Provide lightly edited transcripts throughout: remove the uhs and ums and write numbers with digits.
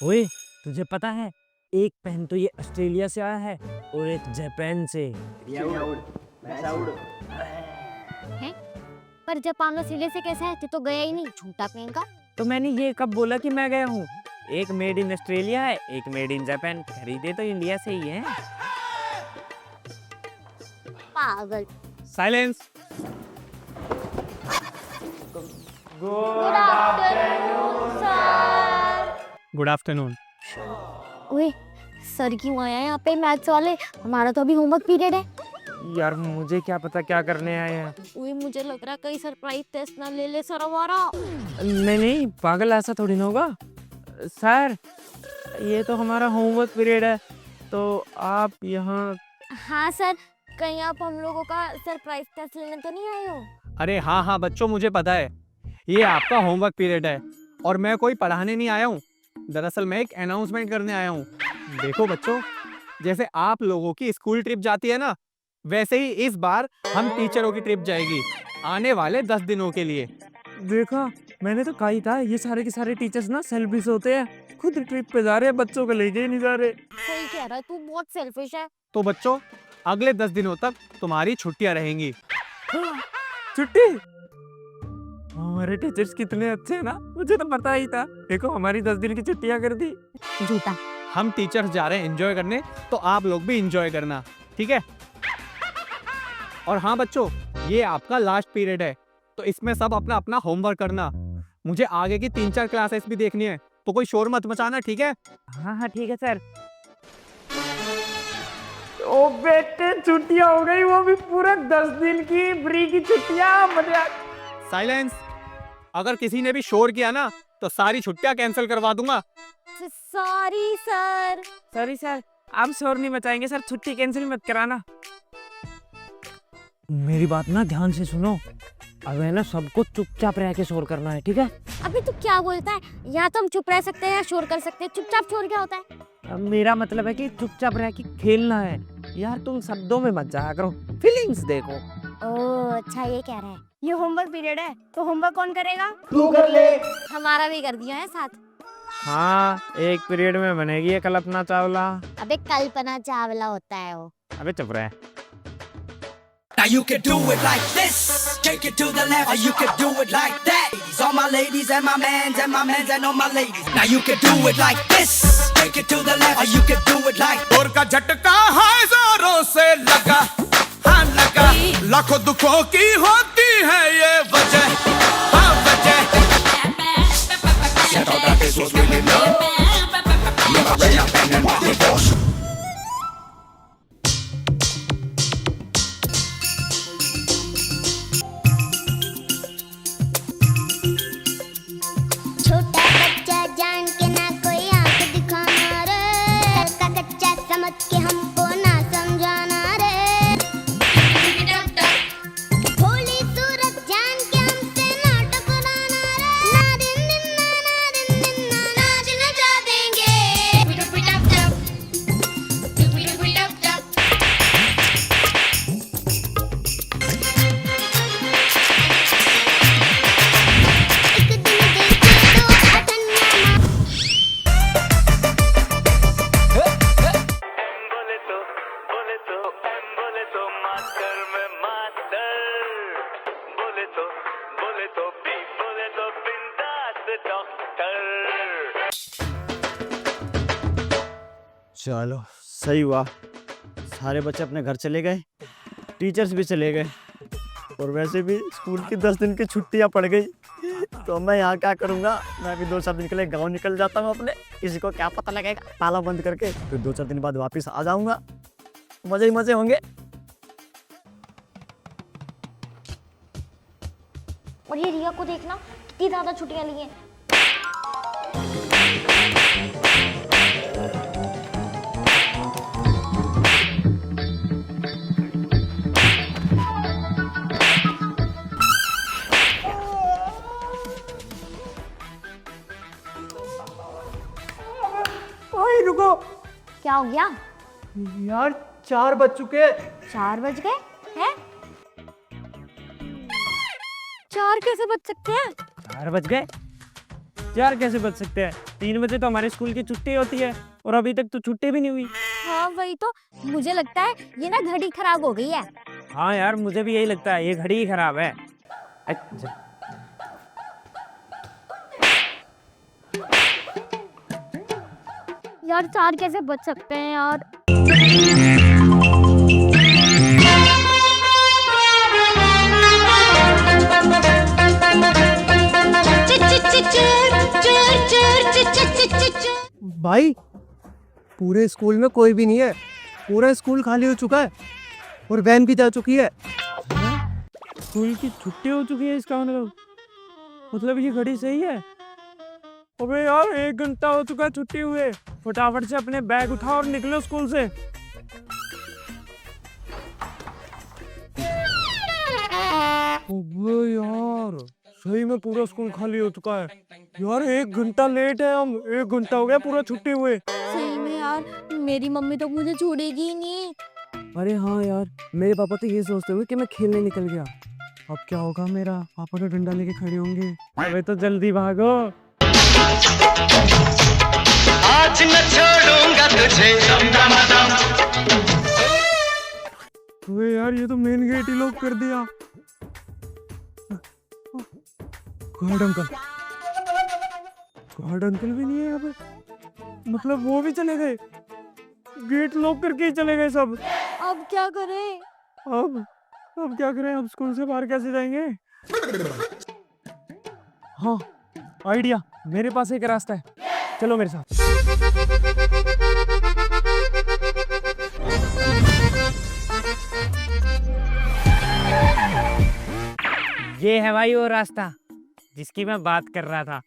ओए, तुझे पता है एक पेन तो ये ऑस्ट्रेलिया से आया है और एक जापान से। हैं? पर जापान ऑस्ट्रेलिया से कैसा है? तू तो गया ही नहीं, झूठा कहीं का। तो मैंने ये कब बोला कि मैं गया हूँ? एक मेड इन ऑस्ट्रेलिया है, एक मेड इन जापान। खरीदे तो इंडिया से ही है। पागल। Silence. Good afternoon sir. Good afternoon. ओए, सर क्यों आया है यहाँ पे मैथ्स वाले? हमारा तो अभी होमवर्क पीरियड है। यार मुझे क्या पता क्या करने आए हैं। ओए, मुझे लग रहा है कहीं सरप्राइज टेस्ट ना ले ले सर हमारा। नहीं नहीं पागल, ऐसा थोड़ी ना होगा। सर ये तो हमारा होमवर्क पीरियड है, तो आप यहाँ। हाँ सर, कहीं आप हम लोगों का सरप्राइज टेस्ट लेने तो नहीं आए हो? अरे हाँ हाँ बच्चों, मुझे पता है ये आपका होमवर्क पीरियड है और मैं कोई पढ़ाने नहीं आया हूँ। दरअसल मैं एक अनाउंसमेंट करने आया हूँ। देखो बच्चों, जैसे आप लोगों की स्कूल ट्रिप जाती है ना, वैसे ही इस बार हम टीचरों की ट्रिप जाएगी आने वाले 10 दिनों के लिए। देखा, मैंने तो कहा ही था ये सारे के सारे टीचर्स ना सेल्फिश होते हैं, खुद ट्रिप पे जा रहे हैं, बच्चों को लेके ही नहीं जा रहे। सही कह रहा है, तू बहुत सेल्फिश है। तो बच्चों, अगले 10 दिनों तक तुम्हारी छुट्टियां रहेंगी। छुट्टी? हमारे टीचर्स कितने अच्छे हैं ना, मुझे तो पता ही था। देखो हमारी 10 दिन की छुट्टियां कर दी। झूठा। हम टीचर्स जा रहे हैं एंजॉय करने, तो आप लोग भी एंजॉय करना, ठीक है? और हाँ बच्चों, ये आपका लास्ट पीरियड है, तो इसमें सब अपना अपना होमवर्क करना। मुझे आगे की 3-4 क्लासेस भी देखनी है, तो कोई शोर मत मचाना, ठीक है? हाँ हाँ ठीक है सर। ओ बेटे, छुट्टियां हो गई, वो भी पूरा 10 दिन की फ्री की छुट्टियां। मजा। साइलेंस। अगर किसी ने भी शोर किया ना, तो सारी छुट्टियां कैंसिल करवा दूंगा। Sorry sir. सॉरी सर, आप शोर नहीं मचाएंगे सर, छुट्टी कैंसिल मत कराना। मेरी बात ना ध्यान से सुनो, अब है ना सबको चुपचाप रह के शोर करना है, ठीक है? अभी तू क्या बोलता है? या तो हम चुप रह सकते हैं या शोर कर सकते हैं। चुपचाप शोर क्या होता है? अब मेरा मतलब है कि चुपचाप रह के खेलना है। यार तुम शब्दों में मत जाया करो, फीलिंग्स देखो। ओह अच्छा, ये कह रहा है। ये होमवर्क पीरियड है, तो होमवर्क कौन करेगा? तू कर ले। हमारा भी कर दिया है साथ। हाँ, एक पीरियड में बनेगी ये कल्पना चावला। अबे कल्पना चावला होता है वो। अबे चुप रहे। Now you can do it like this, take it to the left, or you can do it like that. All my ladies and my mans and all my ladies. Now you can do it like this, take it to the left, or you can do it like that. जोर का झटका है जोरों से लगा, हाँ लगा। लाखों दुखों की होती है ये वजह, हाँ वजह। You thought that this was really love? Never ran up and then walked the boss. छोटा बच्चा जान के ना कोई आंख दिखाना रे, का कच्चा समझ के हमको ना समझाना रे। भोली सूरत जान के हमसे ना टकराना रे। ना दिन दिन ना नाच नचा देंगे। एक दिन देखी तो अठन्ना चलो सही हुआ, सारे बच्चे अपने घर चले गए, टीचर्स भी चले गए, और वैसे भी स्कूल की 10 दिन की छुट्टियां पड़ गई। तो मैं यहाँ क्या करूँगा? मैं अभी 2-4 दिन के लिए गांव निकल जाता हूँ अपने, किसी को क्या पता लगेगा, ताला बंद करके। फिर 2-4 दिन बाद वापस आ जाऊँगा, मजे ही मजे होंगे। और ये रिया को देखना, कितनी ज्यादा छुट्टियां ली हैं। ओए रुको क्या हो गया? यार 4 बज चुके। 4 बज गए हैं? 4 कैसे बज सकते हैं? 4 बज गए? यार कैसे बच सकते हैं? 3 बजे तो हमारे स्कूल की छुट्टी होती है और अभी तक तो छुट्टी भी नहीं हुई। हाँ वही तो, मुझे लगता है ये ना घड़ी खराब हो गई है। हाँ यार मुझे भी यही लगता है, ये घड़ी ही खराब है। अच्छा यार 4 कैसे बच सकते हैं यार? भाई पूरे स्कूल में कोई भी नहीं है, पूरा स्कूल खाली हो चुका है और वैन भी जा चुकी है। स्कूल की छुट्टी हो चुकी है, इसका मतलब ये घड़ी सही है। अबे यार 1 घंटा हो चुका है छुट्टी हुए, फटाफट से अपने बैग उठाओ और निकलो स्कूल से। अबे यार सही में पूरा स्कूल खाली हो चुका है यार, 1 घंटा लेट है हम, 1 घंटा हो गया पूरा छुट्टी हुए। सही में यार, मेरी मम्मी तो मुझे छोड़ेगी ही नहीं। अरे हाँ यार, मेरे पापा तो ये सोचते हुए कि मैं खेलने निकल गया, अब क्या होगा मेरा? पापा तो डंडा लेके खड़े होंगे। अबे तो जल्दी भागो। आज न छोड़ूंगा तुझे। अबे यार ये तो मेन गेट ही लॉक कर दिया। गार्ड अंकल, गार्ड अंकल भी नहीं है यहाँ पे, मतलब वो भी चले गए, गेट लॉक करके ही चले गए सब। अब क्या करें? अब क्या करें? अब स्कूल से बाहर कैसे जाएंगे? हाँ आइडिया, मेरे पास एक रास्ता है, चलो मेरे साथ। ये है भाई वो रास्ता जिसकी मैं बात कर रहा था।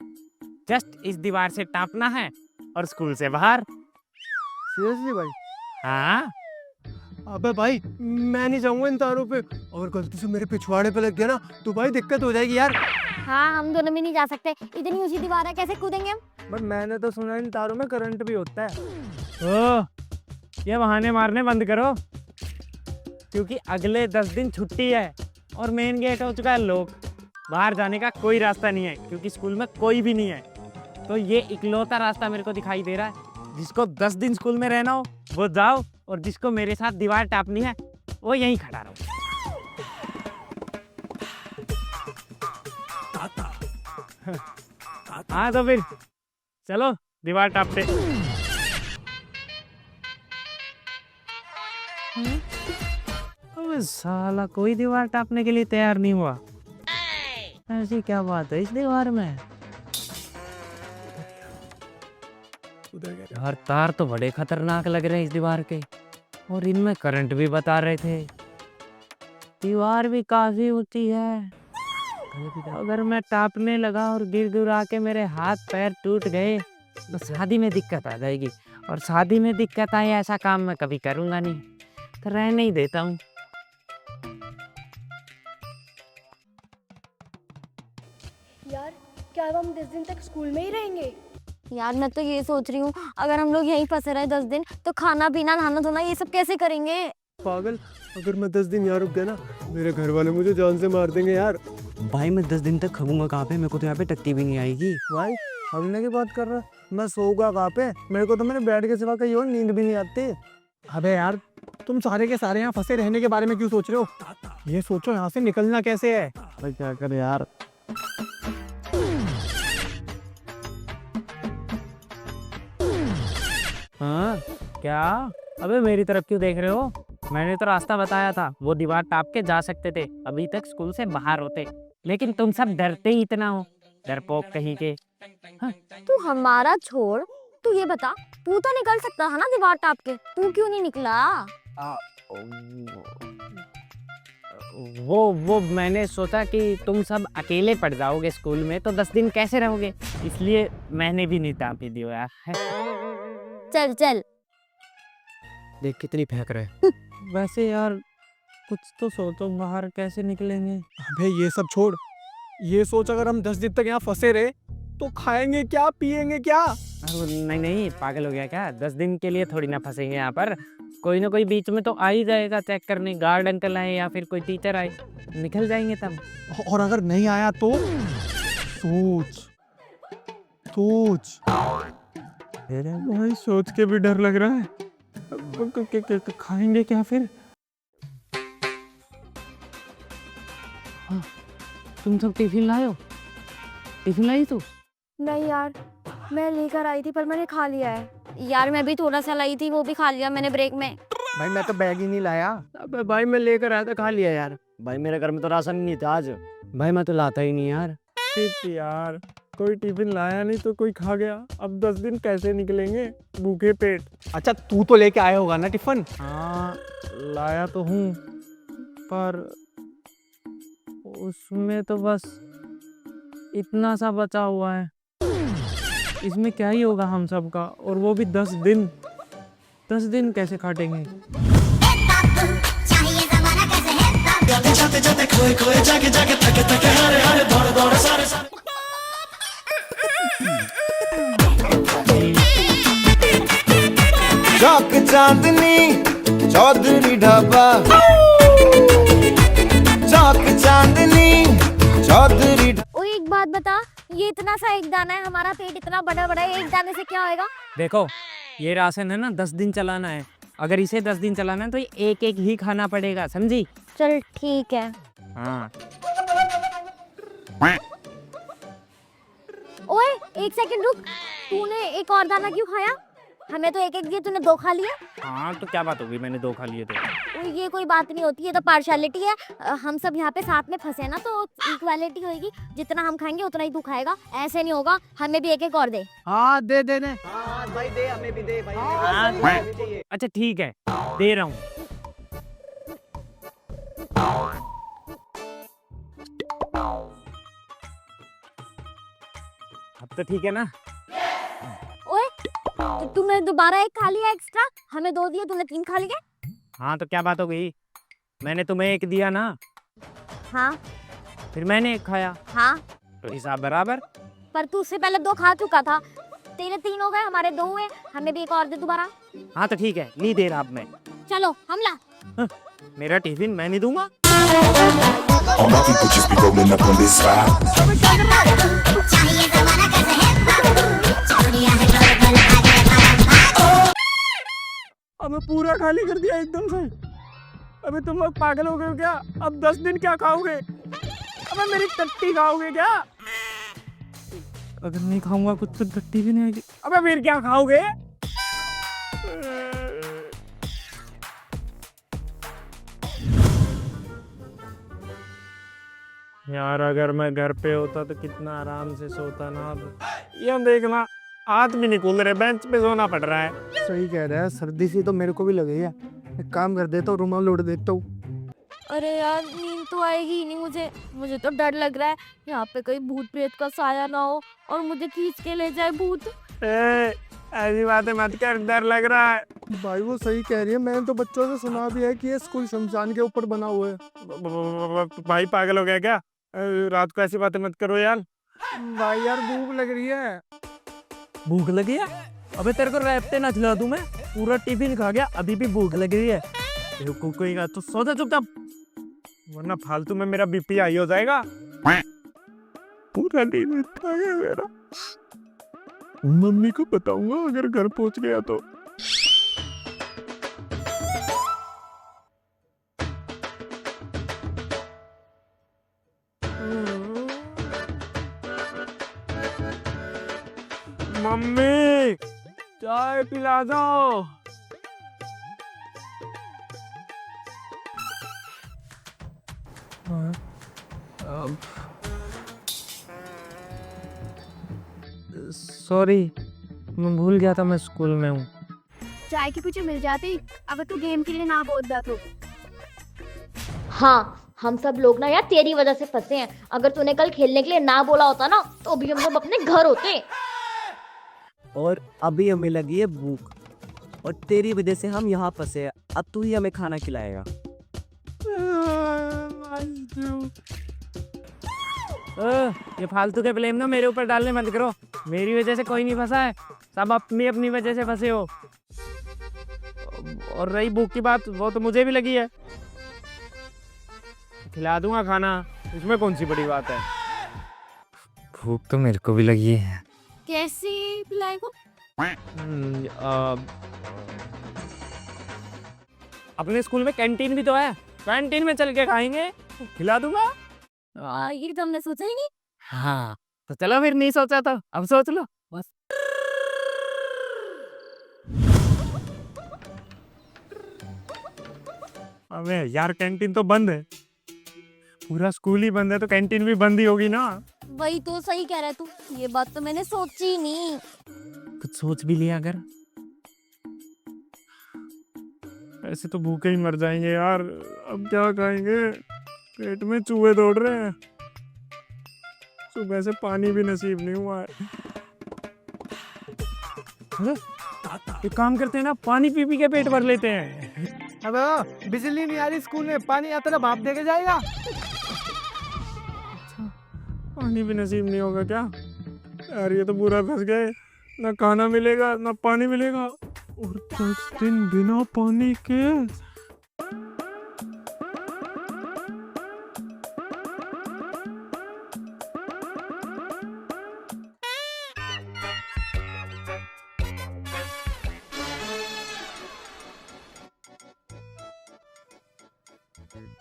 जस्ट इस दीवार से टापना है और स्कूल से बाहर। सीरियसली भाई? हाँ अबे भाई मैं नहीं जाऊंगा इन तारों पे, और गलती से मेरे पिछवाड़े पे लग गया ना तो भाई दिक्कत हो जाएगी यार। हाँ हम दोनों भी नहीं जा सकते, इतनी ऊंची दीवार है, कैसे कूदेंगे हम? बट मैंने तो सुना इन तारों में करंट भी होता है। ओह, ये बहाने मारने बंद करो, क्योंकि अगले 10 दिन छुट्टी है और मेन गेट हो चुका है लॉक। बाहर जाने का कोई रास्ता नहीं है क्योंकि स्कूल में कोई भी नहीं है। तो ये इकलौता रास्ता मेरे को दिखाई दे रहा है। जिसको 10 दिन स्कूल में रहना हो वो जाओ, और जिसको मेरे साथ दीवार टापनी है वो यहीं खड़ा रहो। हाँ तो फिर चलो दीवार टापते। अबे साला कोई दीवार टापने के लिए तैयार नहीं हुआ। ऐसी क्या बात है इस दीवार में? यार तार तो बड़े खतरनाक लग रहे हैं इस दीवार के, और इनमें करंट भी बता रहे थे। दीवार भी काफी ऊंची है, अगर मैं टापने लगा और गिर गिरा के मेरे हाथ पैर टूट गए तो शादी में दिक्कत आ जाएगी, और शादी में दिक्कत आए ऐसा काम मैं कभी करूंगा नहीं, तो रहने ही देता हूँ। यार क्या अब हम 10 दिन तक स्कूल में ही रहेंगे? यार मैं तो ये सोच रही हूँ, अगर हम लोग यहीं फंसे रहे 10 दिन तो खाना पीना नहाना धोना ये सब कैसे करेंगे? पागल, अगर मैं 10 दिन यहाँ रुक गया ना मेरे घर वाले मुझे जान से मार देंगे यार। भाई मैं 10 दिन तक खबूंगा कहाँ पे? मेरे को तो यहाँ पे टट्टी भी नहीं आएगी। भाई हमने की बात कर रहा, मैं सोऊंगा कहाँ पे? मेरे को तो मेरे बेड के सिवा कहीं और नींद भी नहीं आती। अबे यार तुम सारे के सारे यहाँ फंसे रहने के बारे में क्यों सोच रहे हो? ये सोचो यहाँ से निकलना कैसे है। अरे क्या करे यार। हाँ क्या? अबे मेरी तरफ क्यों देख रहे हो? मैंने तो रास्ता बताया था, वो दीवार टाप के जा सकते थे, अभी तक स्कूल से बाहर होते, लेकिन तुम सब डरते ही इतना हो, डरपोक कहीं के। हाँ, तू हमारा छोड़, तू ये बता, तू तो निकल सकता है ना दीवार टाप के, तू क्यों नहीं निकला? वो मैंने सोचा कि तुम सब अकेले पड़ जाओगे स्कूल में तो 10 दिन कैसे रहोगे, इसलिए मैंने भी नहीं टापी दिया। चल चल। देख कितनी फेंक रहे। वैसे यार कुछ तो सोचो, बाहर कैसे निकलेंगे? अबे ये सब छोड़, ये सोच अगर हम 10 दिन तक यहाँ फंसे रहे तो खाएंगे क्या, पिएंगे क्या? नहीं पागल हो गया क्या? 10 दिन के लिए थोड़ी ना फंसेंगे यहाँ पर, कोई ना कोई बीच में तो आ ही जाएगा चेक करने, गार्ड अंकल आए या फिर कोई टीचर आए, निकल जाएंगे तब। और अगर नहीं आया तो सोच, सोच। अरे भाई सोच के भी डर लग रहा है। अब खाएंगे क्या फिर? हाँ, तुम सब टिफिन लायो? टिफिन लाई तू? नहीं यार, मैं लेकर आई थी पर मैंने खा लिया है। यार मैं भी थोड़ा सा लाई थी, वो भी खा लिया मैंने ब्रेक में। भाई मैं तो बैग ही नहीं लाया। अबे भाई मैं लेकर आया था, खा लिया यार। भाई मेरे घर में तो राशन ही नहीं था आज। भाई मैं तो लाता ही नहीं यार। ठीक यार, कोई टिफिन लाया नहीं तो कोई खा गया। अब 10 दिन कैसे निकलेंगे भूखे पेट? अच्छा तू तो लेके आया होगा ना टिफिन? हाँ लाया तो हूँ, पर उसमें तो बस इतना सा बचा हुआ है। इसमें क्या ही होगा हम सब का, और वो भी 10 दिन। 10 दिन कैसे काटेंगे? चौक चांदनी चौधरी ढाबा, चौक चांदनी चौधरी। ओ एक बात बता, ये इतना सा एक दाना है, हमारा पेट इतना बड़ा बड़ा है, एक दाने से क्या होएगा? देखो ये राशन है ना, 10 दिन चलाना है। अगर इसे 10 दिन चलाना है तो एक एक ही खाना पड़ेगा, समझी? चल ठीक है। हाँ ओए एक सेकंड रुक, तूने एक और दाना क्यों खाया? हमें तो एक एक दिया, तूने 2 खा लिए। हाँ तो क्या बात होगी, मैंने 2 खा लिए तो। ये कोई बात नहीं होती, ये तो पार्शियलिटी है। हम सब यहाँ पे साथ में फंसे ना, तो इक्वालिटी होगी। जितना हम खाएंगे उतना ही तू खाएगा, ऐसे नहीं होगा। हमें भी एक एक और दे। हाँ दे दे दे। भाई दे, हमें भी दे भाई। अच्छा ठीक है, दे रहा हूँ। अब तो ठीक है ना? ओए तो तूने दोबारा एक खा लिया एक्स्ट्रा, हमें 2 दिए, तूने 3 खा लिए। हाँ तो क्या बात हो गई? मैंने तुम्हें 1 दिया ना, हाँ फिर मैंने 1 खाया, हाँ, तो हिसाब बराबर। पर तू उससे पहले 2 खा चुका था। तेरे 3 हो गए, हमारे 2 हुए। हमें भी एक और दे दोबारा। हाँ तो ठीक है, ली दे रहा अब मैं। चलो हमला। मेरा टिफिन मैं नहीं दूंगा। All my people just be rolling up on this side. अबे पूरा खाली कर दिया एकदम से। अबे तुम लोग पागल हो गए हो क्या? अब 10 दिन क्या खाओगे? अबे मेरी टट्टी खाओगे क्या? अगर नहीं खाऊंगा कुछ तो टट्टी भी नहीं आएगी। अबे फिर क्या खाओगे? यार अगर मैं घर पे होता तो कितना आराम से सोता ना। ये देखना हाथ भी नहीं खुल रहे, बेंच पे सोना पड़ रहा है। सही कह रहा है, सर्दी सी तो मेरे को भी लगी है। एक काम कर देता हूँ, रुमाल ओढ़ देता हूँ। अरे यार नींद तो आएगी ही नहीं मुझे तो डर लग रहा है, यहाँ पे कोई भूत प्रेत का साया ना हो और मुझे खींच के ले जाए भूत। ऐसी बातें मत कर, डर लग रहा है। भाई वो सही कह रही है, मैंने तो बच्चों से सुना भी है कि ये स्कूल शमशान के ऊपर बना हुआ है। भाई पागल हो गया क्या? रात को ऐसी बातें मत करो यार। भाई यार भूख लग रही है। भूख लगी है? अबे तेरे को रैपटे ना खिला दूं मैं? पूरा टिफिन खा गया, अभी भी भूख लग रही है। कोई का तो सो जा चुपचाप, वरना फालतू में मेरा बीपी हाई हो जाएगा। पूरा दिन खा गया मेरा। मम्मी को बताऊंगा अगर घर पहुंच गया तो। मम्मी चाय पिला दो। सॉरी, मैं भूल गया था मैं स्कूल में हूँ। चाय के पीछे मिल जाती अगर तू गेम के लिए ना बोलता तो। हाँ हम सब लोग ना यार तेरी वजह से फंसे हैं। अगर तूने कल खेलने के लिए ना बोला होता ना तो अभी हम सब अपने घर होते। और अभी हमें लगी है भूख, और तेरी वजह से हम यहाँ फंसे हैं। अब तू ही हमें खाना खिलाएगा। ये फालतू के ब्लेम ना मेरे ऊपर डालने मत करो। मेरी वजह से कोई नहीं फंसा है, सब अपनी अपनी वजह से फंसे हो। और रही भूख की बात, वो तो मुझे भी लगी है, खिला दूंगा खाना, इसमें कौन सी बड़ी बात है। भूख तो मेरे को भी लगी है। कैसी पिलाएगा? अपने स्कूल में कैंटीन भी तो है, कैंटीन में चल के खाएंगे, खिला दूंगा। ये तो हमने सोचा ही नहीं। हाँ तो चलो फिर, नहीं सोचा तो अब सोच लो बस। अबे यार कैंटीन तो बंद है, पूरा स्कूल ही बंद है तो कैंटीन भी बंद ही होगी ना। वही तो, सही कह रहा है तू, ये बात तो मैंने सोची ही नहीं। कुछ सोच भी लिया अगर, ऐसे तो भूखे ही मर जाएंगे यार, अब क्या खाएंगे, पेट में चूहे दौड़ रहे हैं, सुबह से पानी भी नसीब नहीं हुआ है। अरे, एक काम करते हैं ना, पानी पी पी के पेट भर लेते हैं। अबे बिजली नहीं आ रही स्कूल में, पानी आता ना भाप दे के जाएगा। पानी भी नसीब नहीं होगा क्या यार, ये तो पूरा फंस गए, ना खाना मिलेगा ना पानी मिलेगा, और 10 दिन बिना पानी के।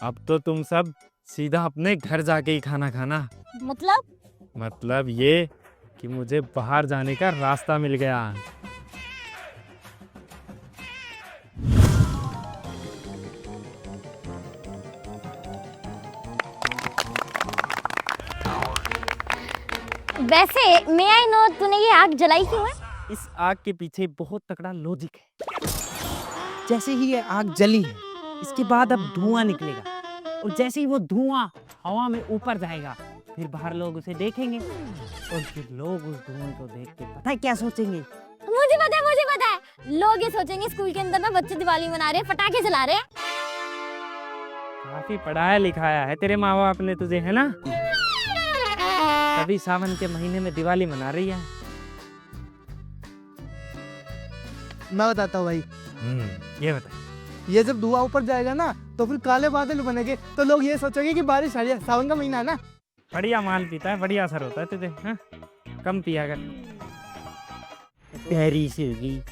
अब तो तुम सब सीधा अपने घर जाके ही खाना खाना। मतलब ये कि मुझे बाहर जाने का रास्ता मिल गया। वैसे मैं आई नो, तूने ये आग जलाई क्यों है? इस आग के पीछे बहुत तगड़ा लॉजिक है। जैसे ही ये आग जली है, इसके बाद अब धुआं निकलेगा, और जैसे ही वो धुआं हवा में ऊपर जाएगा, फिर बाहर लोग उसे देखेंगे, और फिर लोग उस धुआं को देख के पता है क्या सोचेंगे? मुझे पता है, लोग ये सोचेंगे स्कूल के अंदर ना बच्चे दिवाली मना रहे हैं, पटाखे जला रहे हैं। काफी पढ़ाया लिखाया है तेरे माँ बाप ने तुझे, है ना? तभी सावन के महीने में दिवाली मना रही है। मैं बताता हूँ भाई, ये बता। ये जब धुआं ऊपर जाएगा ना तो फिर काले बादल बनेंगे, तो लोग ये सोचेंगे कि बारिश आ रही है, सावन का महीना है ना। बढ़िया माल पीता है, बढ़िया असर होता है तुझे, हाँ? कम पिया कर। प्यारी सी होगी।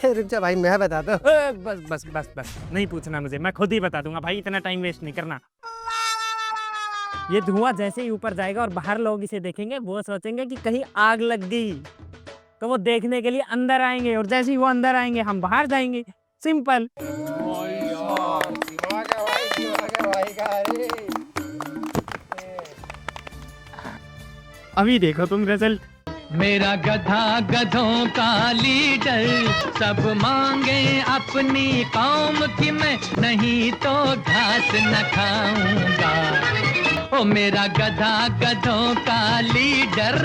रुक जा भाई, मैं बताता हूँ। बस बस बस बस, नहीं पूछना मुझे, मैं खुद ही बता दूंगा भाई, इतना टाइम वेस्ट नहीं करना। ये धुआं जैसे ही ऊपर जाएगा और बाहर लोग इसे देखेंगे, वो सोचेंगे कि कहीं आग लग गई, तो वो देखने के लिए अंदर आएंगे, और जैसे ही वो अंदर आएंगे हम बाहर जाएंगे। सिंपल। अभी देखो तुम रिजल्ट। मेरा गधा गधों का लीडर, सब मांगे अपनी कौम की, मैं नहीं तो घास न खाऊंगा। ओ मेरा गधा गधों का लीडर,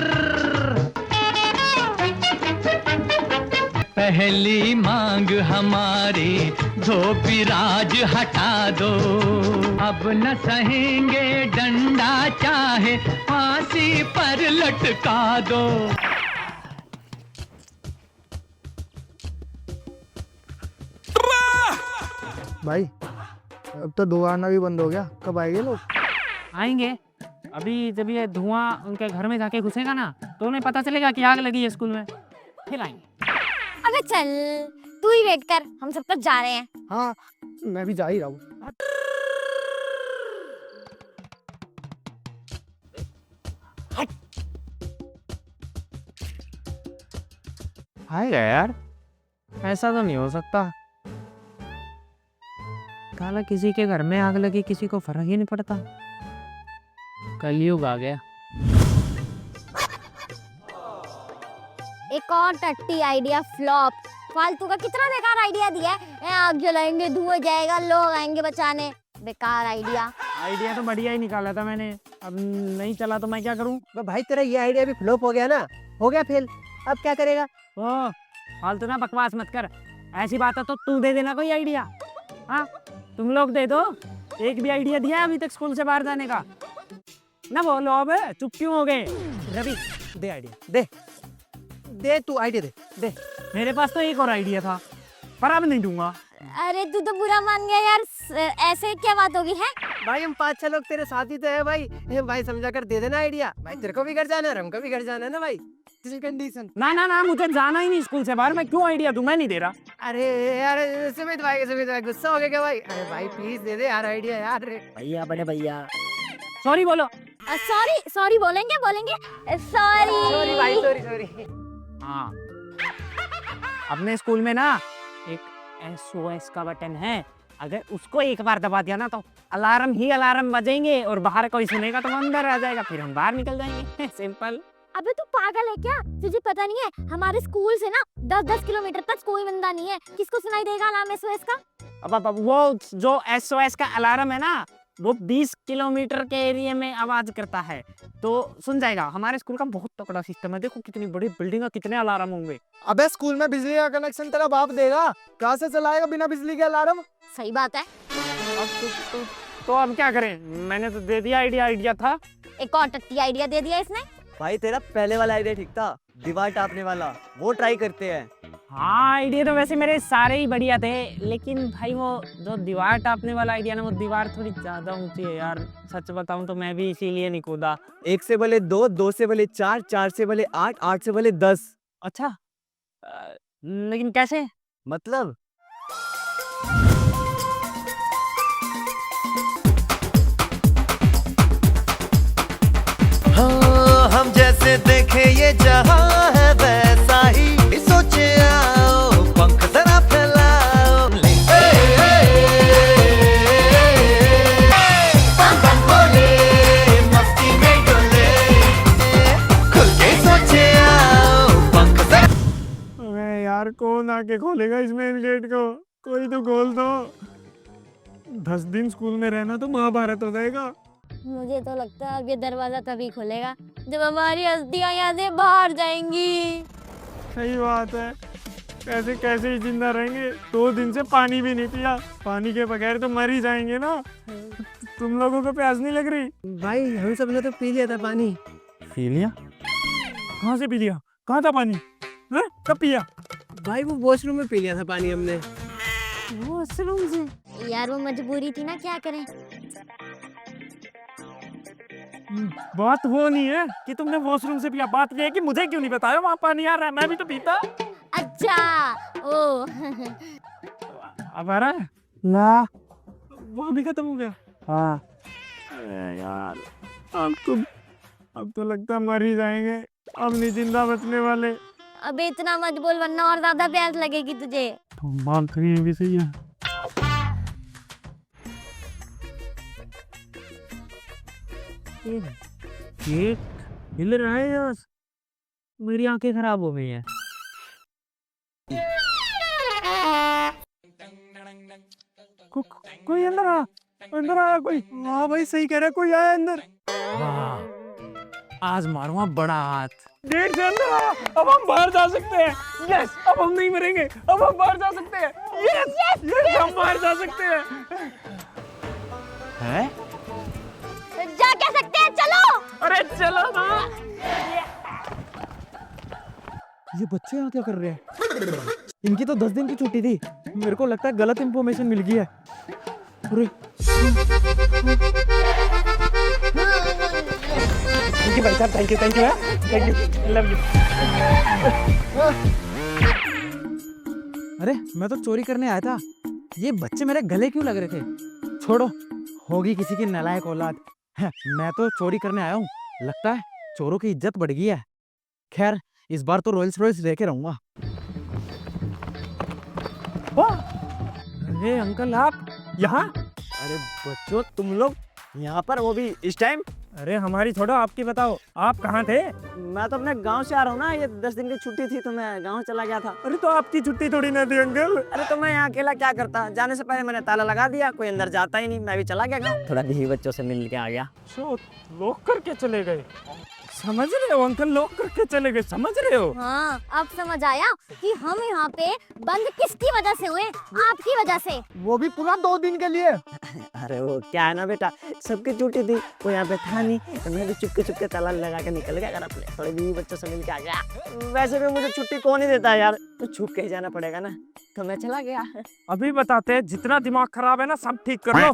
पहली मांग हमारी धोबी राज हटा दो, अब न सहेंगे डंडा चाहे फांसी पर लटका दो। भाई अब तो धुआं आना भी बंद हो गया, कब आएंगे लोग? आएंगे अभी, जब ये धुआं उनके घर में जाके घुसेगा ना, तो उन्हें पता चलेगा कि आग लगी है स्कूल में, फिर आएंगे। अबे चल, तू ही वेट कर, हम सब तो जा रहे हैं। हाँ मैं भी जा ही रहा हूँ। आएगा यार, ऐसा तो नहीं हो सकता। काला किसी के घर में आग लगी किसी को फर्क ही नहीं पड़ता, कलयुग आ गया। एक और टट्टी आइडिया फ्लॉप, फालतू का कितना बेकार आइडिया दिया है। आग जलाएंगे, धुआं जाएगा, लोग आएंगे बचाने, बेकार आइडिया। आइडिया तो बढ़िया ही निकाला था मैंने, अब नहीं चला तो मैं क्या करूं? तो भाई तेरा ये आइडिया भी फ्लॉप हो गया ना, हो गया फेल, अब क्या करेगा? ओ फालतू ना बकवास मत कर, ऐसी बात है तो तू दे देना कोई आइडिया। हाँ तुम लोग दे दो, एक भी आइडिया दिया अभी तक स्कूल से बाहर जाने का ना? बोलो अब, चुप क्यों हो गए? रवि दे आइडिया, दे दे तू आइडिया दे। मेरे पास तो एक और आइडिया था, पर अब नहीं दूंगा। अरे तू तो बुरा मान गया यार, ऐसे क्या बात होगी है? भाई हम 5-6 लोग तेरे साथ ही तो है भाई, भाई समझा कर दे देना आइडिया। भाई तेरे को भी घर जाना है, हमको भी घर जाना है ना भाई। Still condition. ना ना ना, मुझे जाना ही नहीं स्कूल से बाहर। मैं क्यों आइडिया दूं? मैं नहीं दे रहा। अरे यार सुमित भाई गुस्सा हो गया क्या भाई? अरे भाई प्लीज दे दे यार आइडिया यार। भैया बड़े भैया सॉरी बोलो। सॉरी सॉरी बोलेंगे बोलेंगे सॉरी। सॉरी भाई सॉरी। हाँ, अपने स्कूल में ना एक SOS का बटन है। अगर उसको एक बार दबा दिया ना तो अलार्म ही अलार्म बजेंगे और बाहर कोई सुनेगा तो वो अंदर आ जाएगा, फिर हम बाहर निकल जाएंगे। सिंपल। अबे तू पागल है क्या? तुझे पता नहीं है हमारे स्कूल से ना 10-10 किलोमीटर तक कोई बंदा नहीं है। किसको सुनाई देगा अलार्म SOS का? अब वो जो SOS का अलार्म है ना, वो 20 किलोमीटर के एरिया में आवाज करता है तो सुन जाएगा। हमारे स्कूल का बहुत तगड़ा सिस्टम है। देखो कितनी बड़ी बिल्डिंग है, कितने अलार्म होंगे। अबे स्कूल में बिजली का कनेक्शन तेरा बाप देगा, कहाँ से चलाएगा बिना बिजली के अलार्म? सही बात है। तो अब क्या करें? मैंने तो दे दिया आइडिया था। एक और टट्टी आइडिया दे दिया इसने। भाई तेरा पहले वाला आइडिया ठीक था, दीवार टापने वाला, वो ट्राई करते हैं। हाँ, आइडिया तो वैसे मेरे सारे ही बढ़िया थे, लेकिन भाई वो जो दीवार टापने वाला आइडिया ना, वो दीवार थोड़ी ज्यादा ऊंची है यार। सच बताऊं तो मैं भी इसीलिए नहीं कूदा। 1 से भले 2, 2 से भले 4, 4 से भले 8, 8 से भले 10। अच्छा, लेकिन कैसे? मतलब हाँ, हम जैसे देखे ये जहां है वैसा ही सोचे आओ, पंख जरा फैलाओ। बम बम बोले, मस्ती में डोले, खुल के सोचे आओ, पंख जरा। अबे यार, कौन आके खोलेगा इस मेन गेट को? कोई तो खोल दो। 10 दिन स्कूल में रहना तो महाभारत हो जाएगा। मुझे तो लगता है अब ये दरवाजा तभी खुलेगा जब हमारी अस्थियां यहाँ से बाहर जाएंगी। सही बात है। कैसे कैसे ही जिंदा रहेंगे? 2 दिन से पानी भी नहीं पिया। पानी के बगैर तो मर ही जाएंगे ना। तुम लोगों को प्यास नहीं लग रही? भाई हम सब ने तो पी लिया था पानी। पी लिया? कहाँ से पी लिया? कहाँ था पानी? कब पिया? भाई वो वॉशरूम में पी लिया था पानी हमने। वॉशरूम से? यार वो मजबूरी थी ना, क्या करें। बात वो नहीं है कि तुमने वॉशरूम से पिया, बात ये है कि मुझे क्यों नहीं बताया वहाँ पानी आ रहा है? मैं भी तो पीता। अच्छा ओ। अब आ रहा है ना? वो भी खत्म हो गया। हाँ यार, अब तो लगता है मर ही जाएंगे। अब नहीं जिंदा बचने वाले। अबे इतना मत बोल वरना और ज्यादा प्यास लगेगी तुझे। बात तो ये भी सही है। ये हिल रहा है यार, मेरी आंखें खराब हो गई हैं। कोई अंदर आया कोई। हाँ भाई सही कह रहा है, कोई आया अंदर। आज मारूंगा बड़ा हाथ। गेट से अंदर आया, अब हम बाहर जा सकते हैं। यस, अब हम नहीं मरेंगे, अब हम बाहर जा सकते हैं। यस यस, हम बाहर जा सकते हैं। हैं? जा क्या सकते हैं, चलो। अरे चलो ना। ये बच्चे यहाँ क्या कर रहे हैं? इनकी तो 10 दिन की छुट्टी थी। मेरे को लगता है गलत इंफॉर्मेशन मिल गई है। अरे भाई साहब, थैंक यू लव यू। अरे मैं तो चोरी करने आया था, ये बच्चे मेरे गले क्यों लग रहे थे? छोड़ो, होगी किसी की नालायक औलाद। मैं तो चोरी करने आया हूँ, लगता है चोरों की इज्जत बढ़ गई है। खैर इस बार तो रोल्स रॉयस लेके रहूंगा। अरे अंकल आप यहाँ? अरे बच्चों तुम लोग यहाँ पर, वो भी इस टाइम? अरे हमारी छोड़ो, आपकी बताओ, आप कहाँ थे? मैं तो अपने गांव से आ रहा हूँ ना, ये 10 दिन की छुट्टी थी तो मैं गांव चला गया था। अरे तो आपकी छुट्टी थोड़ी ना थी अंकल। अरे तो मैं यहाँ अकेला क्या करता? जाने से पहले मैंने ताला लगा दिया, कोई अंदर जाता ही नहीं, मैं भी चला गया गाँव। थोड़ा बीवी बच्चों से मिल के आ गया। लोग करके चले गए, समझ रहे हो अंकल? लोग करके चले गए, समझ रहे हो? हाँ अब समझ आया कि हम यहाँ पे बंद किसकी वजह से हुए, आपकी वजह से। वो भी पूरा 2 दिन के लिए। अरे वो क्या है ना बेटा, सबकी छुट्टी थी, वो यहाँ पे था नहीं, तो मैं भी चुपके ताला लगा के निकल गया घर अपने, थोड़े बीवी बच्चों से मिल के आ गया। वैसे भी मुझे छुट्टी कौन ही देता है यार, तो छुप के ही जाना पड़ेगा ना, तो मैं चला गया। अभी बताते हैं, जितना दिमाग खराब है ना सब ठीक कर लो।